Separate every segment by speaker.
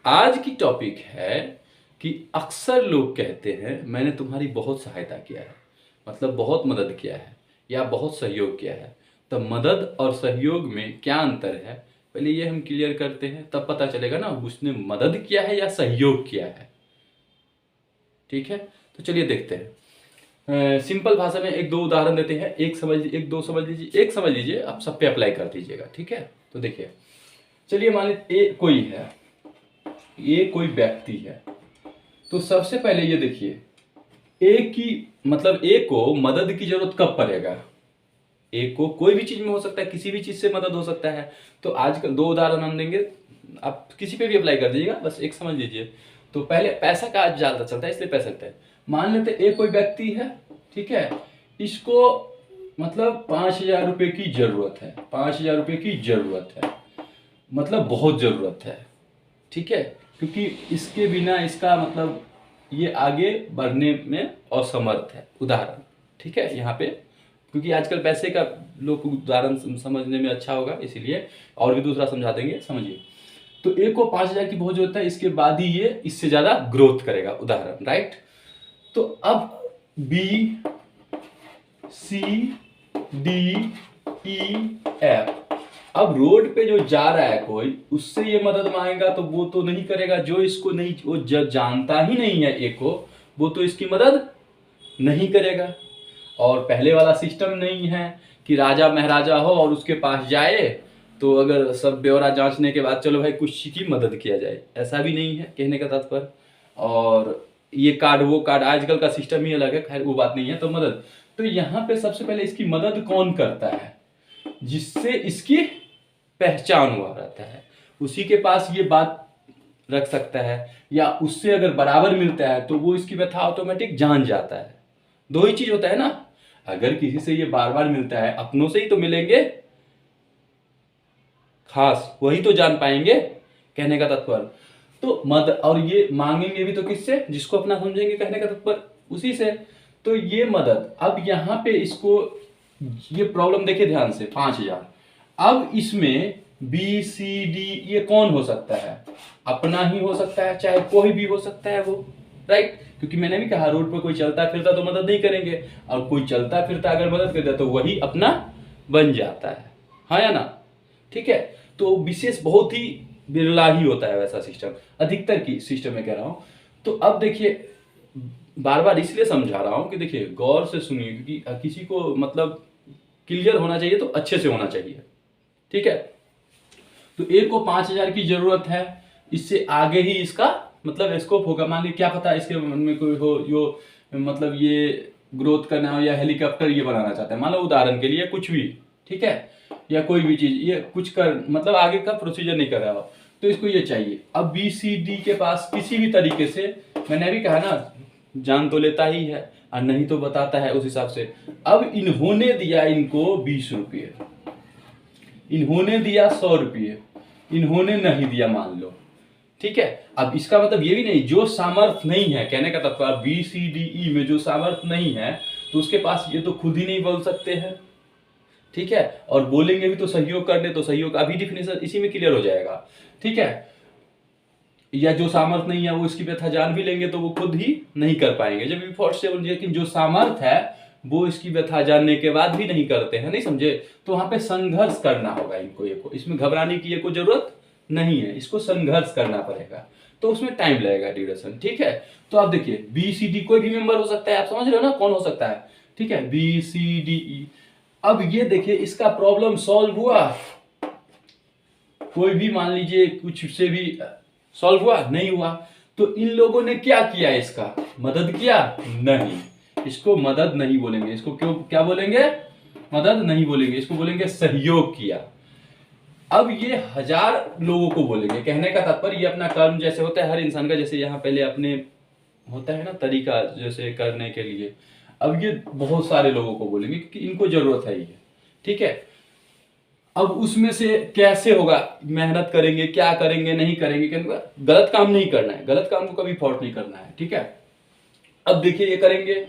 Speaker 1: आज की टॉपिक है कि अक्सर लोग कहते हैं मैंने तुम्हारी बहुत सहायता किया है, मतलब बहुत मदद किया है या बहुत सहयोग किया है। तो मदद और सहयोग में क्या अंतर है, पहले ये हम क्लियर करते हैं, तब पता चलेगा ना उसने मदद किया है या सहयोग किया है। ठीक है, तो चलिए देखते हैं। सिंपल भाषा में एक दो उदाहरण देते हैं, एक दो समझ लीजिए, एक समझ लीजिए, आप सब पे अप्लाई कर दीजिएगा। ठीक है, तो देखिए, चलिए मान लीजिए ए कोई है, ये कोई व्यक्ति है। तो सबसे पहले ये देखिए, ए की मतलब ए को मदद की जरूरत कब पड़ेगा। ए को कोई भी चीज में हो सकता है, किसी भी चीज से मदद हो सकता है। तो आजकल दो उदाहरण हम देंगे, आप किसी पे भी अप्लाई कर दीजिएगा, बस एक समझ लीजिए। तो पहले पैसा का आज ज्यादा चलता है, इसलिए पैसा लगता है। मान लेते ए कोई व्यक्ति है, ठीक है, इसको मतलब 5,000 रुपये की जरूरत है, 5,000 रुपये की जरूरत है, मतलब बहुत जरूरत है। ठीक है, क्योंकि इसके बिना इसका मतलब ये आगे बढ़ने में असमर्थ है। उदाहरण, ठीक है, यहाँ पे क्योंकि आजकल पैसे का लोग उदाहरण समझने में अच्छा होगा, इसीलिए और भी दूसरा समझा देंगे, समझिए। तो ए को 5,000 की बहुत जरूरत है, इसके बाद ही ये इससे ज्यादा ग्रोथ करेगा, उदाहरण, राइट। तो अब B C D E F, अब रोड पे जो जा रहा है कोई, उससे ये मदद मांगेगा तो वो तो नहीं करेगा। जो इसको नहीं, वो जानता ही नहीं है ए को, वो तो इसकी मदद नहीं करेगा। और पहले वाला सिस्टम नहीं है कि राजा महाराजा हो और उसके पास जाए तो अगर सब ब्यौरा जांचने के बाद चलो भाई कुछ की मदद किया जाए, ऐसा भी नहीं है कहने का तात्पर्य। और ये कार्ड वो कार्ड, आजकल का सिस्टम ही अलग है, खैर वो बात नहीं है। तो मदद, तो यहाँ पे सबसे पहले इसकी मदद कौन करता है, जिससे इसकी पहचान हुआ रहता है, उसी के पास ये बात रख सकता है, या उससे अगर बराबर मिलता है तो वो इसकी व्यथा ऑटोमेटिक जान जाता है। दो ही चीज होता है ना, अगर किसी से ये बार बार मिलता है, अपनों से ही तो मिलेंगे, खास वही तो जान पाएंगे, कहने का तात्पर्य। तो मदद, और ये मांगेंगे भी तो किससे, जिसको अपना समझेंगे, कहने का तात्पर्य उसी से। तो ये मदद, अब यहाँ पे इसको ये प्रॉब्लम देखिए ध्यान से, 5,000। अब इसमें बी सी डी ये कौन हो सकता है, अपना ही हो सकता है, चाहे कोई भी हो सकता है वो, राइट। क्योंकि मैंने भी कहा रोड पर कोई चलता फिरता तो मदद नहीं करेंगे, और कोई चलता फिरता अगर मदद करता तो वही अपना बन जाता है, हाँ या ना। ठीक है, तो विशेष बहुत ही बिरला ही होता है वैसा सिस्टम, अधिकतर की सिस्टम में कह रहा हूं। तो अब देखिए, बार बार इसलिए समझा रहा हूं कि देखिए गौर से सुनिए, क्योंकि किसी को मतलब क्लियर होना चाहिए तो अच्छे से होना चाहिए। ठीक है, तो ए को 5,000 की जरूरत है, इससे आगे ही इसका मतलब स्कोप होगा। मान लीजिए क्या पता इसके मन में कोई हो जो मतलब ये ग्रोथ करना हो, या हेलीकॉप्टर ये बनाना चाहता है, मान लो उदाहरण के लिए कुछ भी, ठीक है, या कोई भी चीज ये कुछ कर मतलब आगे का प्रोसीजर नहीं कर रहा हो, तो इसको ये चाहिए। अब बी सी डी के पास किसी भी तरीके से, मैंने भी कहा ना, जान तो लेता ही है और नहीं तो बताता है उस हिसाब से। अब इन्होंने दिया इनको 20 रुपये, इन्होंने दिया 100 रुपये, इन्होंने नहीं दिया मान लो, ठीक है। अब इसका मतलब ये भी नहीं, जो सामर्थ्य नहीं है, कहने का तात्पर्य बी सी डी ई में जो सामर्थ्य नहीं है तो उसके पास ये तो खुद ही नहीं बोल सकते हैं, ठीक है। और बोलेंगे भी तो सहयोग करने, तो सहयोग का भी डिफिनेशन इसी में क्लियर हो जाएगा, ठीक है। या जो सामर्थ्य नहीं है वो इसकी व्यथा जान भी लेंगे तो वो खुद ही नहीं कर पाएंगे, जब भी फोर्सेबल। लेकिन जो सामर्थ्य है वो इसकी व्यथा जानने के बाद भी नहीं करते हैं, नहीं समझे, तो वहां पे संघर्ष करना होगा इनको। ये को इसमें घबराने की ये कोई जरूरत नहीं है, इसको संघर्ष करना पड़ेगा, तो उसमें टाइम लगेगा, ड्यूरेशन, ठीक है। तो आप देखिए बी सी डी कोई भी मेंबर हो सकता है, आप समझ रहे हो ना कौन हो सकता है, ठीक है, बी सी डी ई। अब ये देखिए इसका प्रॉब्लम सॉल्व हुआ, कोई भी मान लीजिए कुछ से भी सॉल्व हुआ, नहीं हुआ, तो इन लोगों ने क्या किया, इसका मदद किया, नहीं, इसको मदद नहीं बोलेंगे, इसको क्यों क्या बोलेंगे, मदद नहीं बोलेंगे, इसको बोलेंगे सहयोग किया। अब ये 1,000 लोगों को बोलेंगे, कहने का तात्पर्य ये अपना कर्म जैसे होता है हर इंसान का, जैसे यहाँ पहले अपने होता है ना तरीका जैसे करने के लिए, अब ये बहुत सारे लोगों को बोलेंगे क्योंकि इनको जरूरत है ये, ठीक है। अब उसमें से कैसे होगा, मेहनत करेंगे, क्या करेंगे, नहीं करेंगे, क्योंकि गलत काम नहीं करना है, गलत काम को कभी फॉल्ट नहीं करना है, ठीक है। अब देखिए ये करेंगे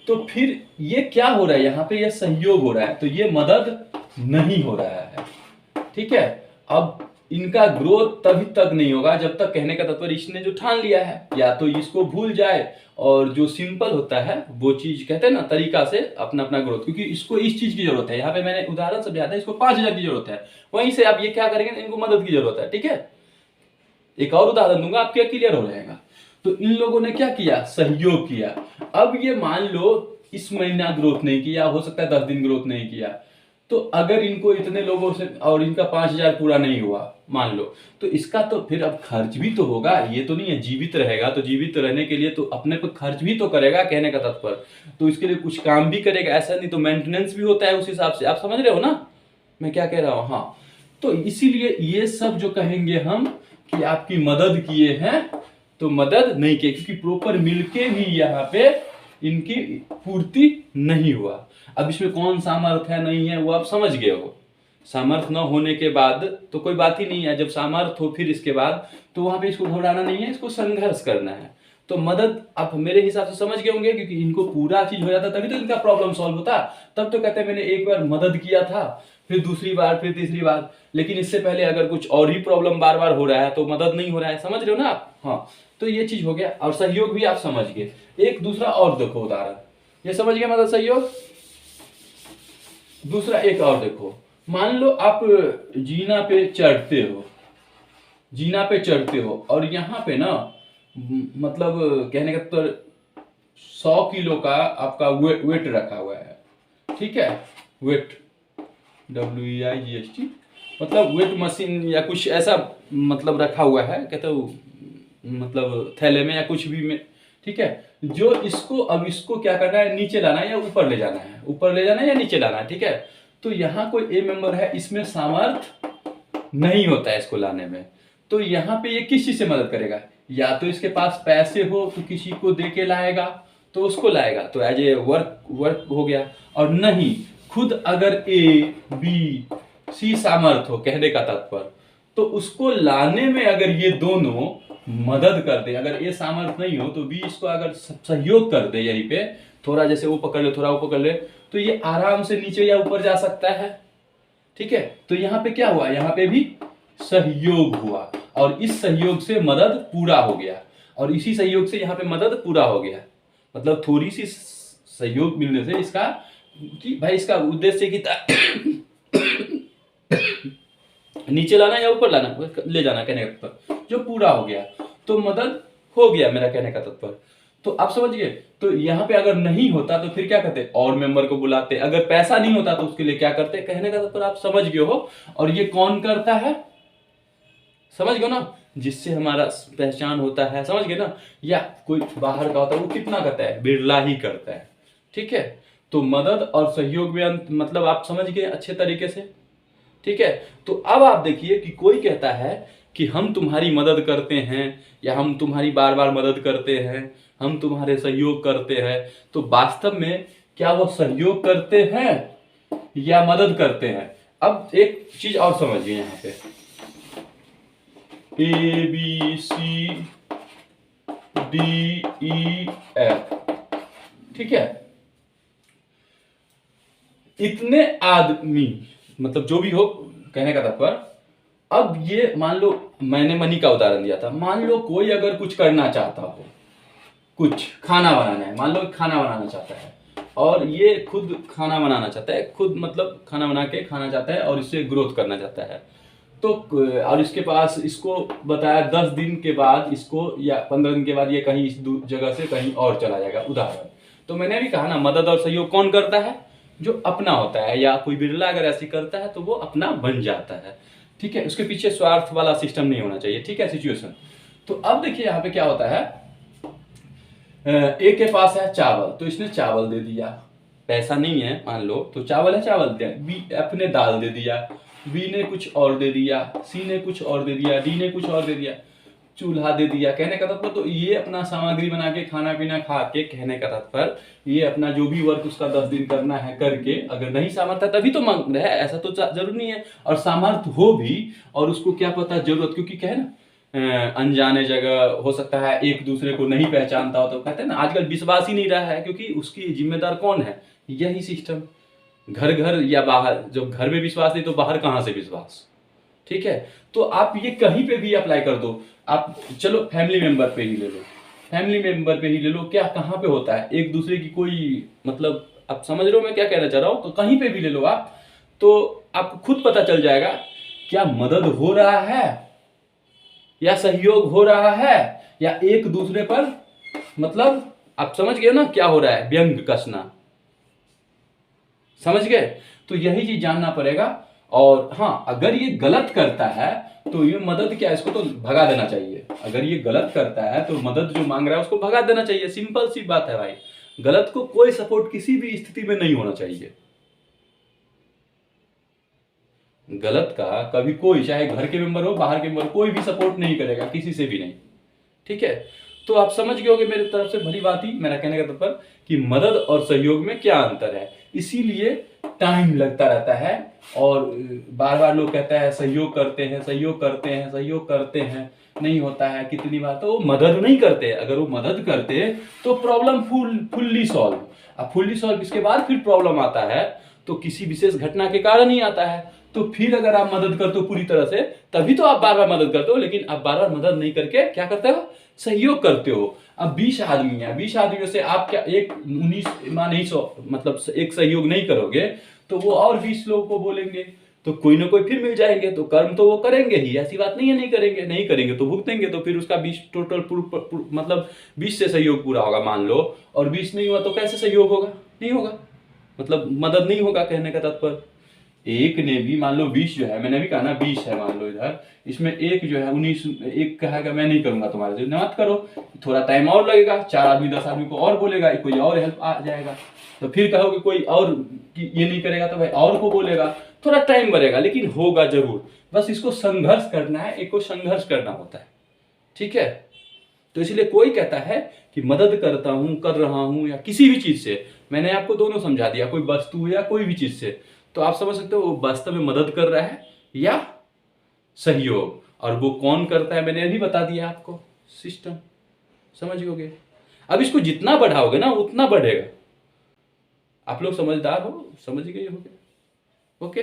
Speaker 1: तो फिर ये क्या हो रहा है, यहाँ पे ये सहयोग हो रहा है, तो ये मदद नहीं हो रहा है, ठीक है। अब इनका ग्रोथ तभी तक नहीं होगा जब तक, कहने का तात्पर्य इसने जो ठान लिया है या तो इसको भूल जाए और जो सिंपल होता है वो चीज कहते हैं ना तरीका से अपना अपना ग्रोथ, क्योंकि इसको इस चीज की जरूरत है। यहाँ पे मैंने उदाहरण समझाया था, इसको 5,000 की जरूरत है, वहीं से आप ये क्या करेंगे, इनको मदद की जरूरत है। ठीक है, एक और उदाहरण दूंगा, आपके क्लियर हो जाएगा। तो इन लोगों ने क्या किया, सहयोग किया। अब ये मान लो इस महीना ग्रोथ नहीं किया, हो सकता है 10 दिन ग्रोथ नहीं किया, तो अगर इनको इतने लोगों से और इनका 5,000 पूरा नहीं हुआ मान लो, तो इसका तो फिर अब खर्च भी तो होगा। ये तो नहीं है जीवित रहेगा, तो जीवित रहने के लिए तो अपने पर खर्च भी तो करेगा, कहने का तात्पर्य। तो इसके लिए कुछ काम भी करेगा, ऐसा नहीं तो मेंटेनेंस भी होता है उस हिसाब से। आप समझ रहे हो ना मैं क्या कह रहा हूं? हाँ, तो इसीलिए ये सब जो कहेंगे हम कि आपकी मदद किए हैं, तो मदद नहीं किए, क्योंकि प्रॉपर मिलके भी यहाँ पे इनकी पूर्ति नहीं हुआ। अब इसमें कौन सामर्थ्य है नहीं है वो आप समझ गए हो। सामर्थ्य न होने के बाद तो कोई बात ही नहीं है, जब सामर्थ्य हो फिर इसके बाद तो वहां पे इसको घबराना नहीं है, इसको संघर्ष करना है। तो मदद आप मेरे हिसाब से समझ गए होंगे, क्योंकि इनको पूरा चीज हो जाता तभी तो इनका प्रॉब्लम सॉल्व होता। तब तो कहते हैं मैंने एक बार मदद किया था, फिर दूसरी बार, फिर तीसरी बार, लेकिन इससे पहले अगर कुछ और ही प्रॉब्लम बार बार हो रहा है तो मदद नहीं हो रहा है। समझ रहे हो ना आप? हाँ, तो ये चीज हो गया। और सहयोग भी आप समझ गए। एक दूसरा और देखो उदाहरण, ये समझ गए मदद सहयोग। दूसरा एक और देखो, मान लो आप जीना पे चढ़ते हो, जीना पे चढ़ते हो और यहाँ पे ना मतलब कहने का तो 100 किलो का आपका वेट रखा हुआ है। ठीक है, वेट WEIGHT मतलब वेट मशीन या कुछ ऐसा मतलब रखा हुआ है, कहते हो मतलब थैले में या कुछ भी में। ठीक है, जो इसको अब इसको क्या करना है, नीचे लाना है या ऊपर ले जाना है, ऊपर ले जाना है या नीचे लाना है। ठीक है, तो यहाँ कोई ए मेंबर है, इसमें सामर्थ्य नहीं होता है इसको लाने में, तो यहाँ पे ये किस चीज से मदद करेगा, या तो इसके पास पैसे हो तो किसी को दे के लाएगा तो उसको लाएगा, तो एज ए वर्क हो गया। और नहीं, खुद अगर ABC सामर्थ्य हो, कहने का तात्पर्य, तो उसको लाने में अगर ये दोनों मदद कर दे, अगर ए सामर्थ्य नहीं हो तो बी इसको अगर सहयोग कर दे, यहीं पे थोड़ा जैसे वो पकड़ ले थोड़ा वो पकड़ ले, तो ये आराम से नीचे या ऊपर जा सकता है। ठीक है, तो यहाँ पे क्या हुआ, यहाँ पे भी सहयोग हुआ और इस सहयोग से मदद पूरा हो गया, और इसी सहयोग से यहाँ पे मदद पूरा हो गया। मतलब थोड़ी सी सहयोग मिलने से इसका कि भाई इसका उद्देश्य कि नीचे लाना या ऊपर लाना, ले जाना, कहने का तात्पर्य जो पूरा हो गया, तो मदद हो गया, मेरा कहने का तात्पर्य। तो आप समझ गए। तो यहाँ पे अगर नहीं होता तो फिर क्या करते, और मेंबर को बुलाते। अगर पैसा नहीं होता तो उसके लिए क्या करते, कहने का तात्पर्य आप समझ गए हो। और ये कौन करता है, समझ गए ना, जिससे हमारा पहचान होता है, समझ गए ना। या कोई बाहर का होता है वो कितना करता है, बिरला ही करता है। ठीक है, तो मदद और सहयोग में मतलब आप समझ गए अच्छे तरीके से। ठीक है, तो अब आप देखिए कि कोई कहता है कि हम तुम्हारी मदद करते हैं, या हम तुम्हारी बार बार मदद करते हैं, हम तुम्हारे सहयोग करते हैं, तो वास्तव में क्या वो सहयोग करते हैं या मदद करते हैं? अब एक चीज और समझिए, यहाँ पे ABCDEF, ठीक है, इतने आदमी मतलब जो भी हो, कहने का तात्पर्य। अब ये मान लो मैंने मनी का उदाहरण दिया था, मान लो कोई अगर कुछ करना चाहता हो, कुछ खाना बनाना है, मान लो खाना बनाना चाहता है और ये खुद खाना बनाना चाहता है, खुद मतलब खाना बना के खाना चाहता है और इससे ग्रोथ करना चाहता है, तो और इसके पास इसको बताया 10 दिन के बाद इसको या 15 दिन के बाद ये कहीं इस जगह से कहीं और चला जाएगा, उदाहरण। तो मैंने भी कहा ना, मदद और सहयोग कौन करता है, जो अपना होता है, या कोई बिरला अगर ऐसी करता है तो वो अपना बन जाता है। ठीक है, उसके पीछे स्वार्थ वाला सिस्टम नहीं होना चाहिए। ठीक है, सिचुएशन। तो अब देखिए यहाँ पे क्या होता है, ए के पास है चावल, तो इसने चावल दे दिया, पैसा नहीं है मान लो, तो चावल है, चावल दिया। F ने दाल दे दिया, B ने कुछ और दे दिया, C ने कुछ और दे दिया, D ने कुछ और दे दिया, चूल्हा दे दिया, कहने का तात्पर्य। तो ये अपना सामग्री बना के खाना पीना खा के, कहने का तात्पर्य ये अपना जो भी वर्क उसका 10 दिन करना है करके, अगर नहीं सामर्थ्य है तभी तो मांग रहा है, ऐसा तो जरूर नहीं है। और सामर्थ्य हो भी और उसको क्या पता जरूरत, क्योंकि क्या है ना, अनजाने जगह हो सकता है, एक दूसरे को नहीं पहचानता हो, तो कहते हैं ना आजकल विश्वास ही नहीं रहा है, क्योंकि उसकी जिम्मेदार कौन है, यही सिस्टम। घर घर या बाहर, जब घर में विश्वास नहीं तो बाहर कहाँ से विश्वास। ठीक है, तो आप ये कहीं पे भी अप्लाई कर दो। आप चलो फैमिली मेंबर पे ही ले लो, फैमिली मेंबर पे ही ले लो, क्या कहाँ पे होता है एक दूसरे की कोई मतलब, आप समझ रहे हो मैं क्या कहना चाह रहा हूँ, तो कहीं पे भी ले लो आप, तो आपको खुद पता चल जाएगा क्या मदद हो रहा है या सहयोग हो रहा है, या एक दूसरे पर मतलब, आप समझ गए ना क्या हो रहा है, व्यंग कसना, समझ गए। तो यही चीज जानना पड़ेगा। और हाँ, अगर ये गलत करता है तो ये मदद क्या है, इसको तो भगा देना चाहिए। अगर ये गलत करता है तो मदद जो मांग रहा है उसको भगा देना चाहिए, सिंपल सी बात है भाई। गलत को कोई सपोर्ट किसी भी स्थिति में नहीं होना चाहिए। गलत का कभी कोई, चाहे घर के मेंबर हो बाहर के मेंबर, कोई भी सपोर्ट नहीं करेगा, किसी से भी नहीं, ठीक है। तो आप समझ गए होंगे मेरी तरफ से भली बात ही, मेरा कहने का तात्पर्य कि मदद और सहयोग में क्या अंतर है। इसीलिए टाइम लगता रहता है, और बार बार लोग कहते हैं सहयोग करते हैं, सहयोग करते हैं, सहयोग करते हैं, नहीं होता है कितनी बार। तो वो मदद नहीं करते, अगर वो मदद करते तो प्रॉब्लम फुल्ली सॉल्व। अब फुल्ली सॉल्व इसके बाद फिर प्रॉब्लम आता है तो किसी विशेष घटना के कारण ही आता है। तो फिर अगर आप मदद करते हो पूरी तरह से, तभी तो आप बार बार मदद करते हो, लेकिन आप बार बार मदद नहीं करके क्या करते हो, सहयोग करते हो। अब 20 आदमी है, 20 आदमियों से आप क्या एक 19 नहीं 100 मतलब एक सहयोग नहीं करोगे तो वो और 20 लोगों को बोलेंगे, तो कोई ना कोई फिर मिल जाएंगे, तो कर्म तो वो करेंगे ही, ऐसी बात नहीं है नहीं करेंगे, नहीं करेंगे तो भुगतेंगे। तो फिर उसका 20 टोटल मतलब 20 से सहयोग पूरा होगा मान लो, और 20 नहीं हुआ तो कैसे सहयोग होगा, नहीं होगा, मतलब मदद नहीं होगा, कहने का तात्पर्य। एक ने भी मान लो 20 जो है, मैंने भी कहा ना 20 है मान लो इधर, इसमें एक जो है 19, एक कहेगा मैं नहीं करूंगा तुम्हारे से, मत करो, थोड़ा टाइम और लगेगा, 4 आदमी 10 आदमी को और बोलेगा, कोई और हेल्प आ जाएगा, तो फिर कहोगे कोई और ये नहीं करेगा तो भाई और को बोलेगा, थोड़ा टाइम बढ़ेगा लेकिन होगा जरूर। बस इसको संघर्ष करना है, एक को संघर्ष करना होता है, ठीक है। तो इसलिए कोई कहता है कि मदद करता हूं, कर रहा हूं, या किसी भी चीज से, मैंने आपको दोनों समझा दिया, कोई वस्तु या कोई भी चीज से, तो आप समझ सकते हो वो वास्तव में मदद कर रहा है या सहयोग, और वो कौन करता है मैंने अभी बता दिया आपको, सिस्टम, समझ गए। अब इसको जितना बढ़ाओगे ना उतना बढ़ेगा। आप लोग समझदार हो, समझ गए होगे, ओके।